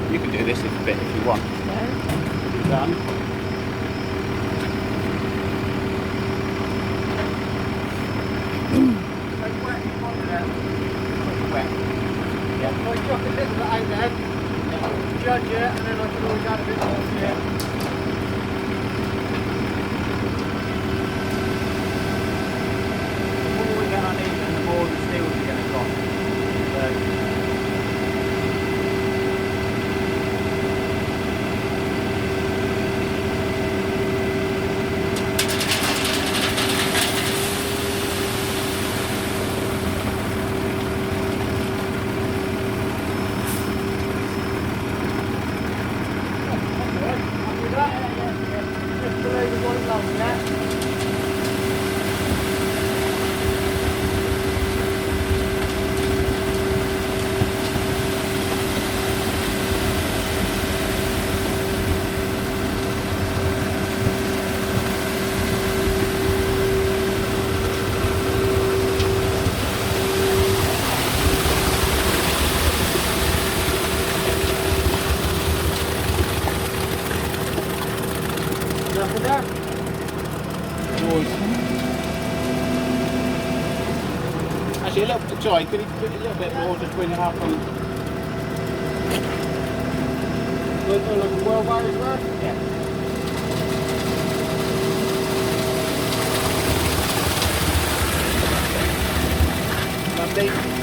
You can do this a bit if you want. No. Done. Yeah. So I chuck a little bit out there, judge it, and then I can always add a bit more to it. The more we get uneven, the more the steels are going to cost. Actually, a little bit, sorry, could you put a little bit more to twin up on? Like a well wired rod? Yeah. Lovely.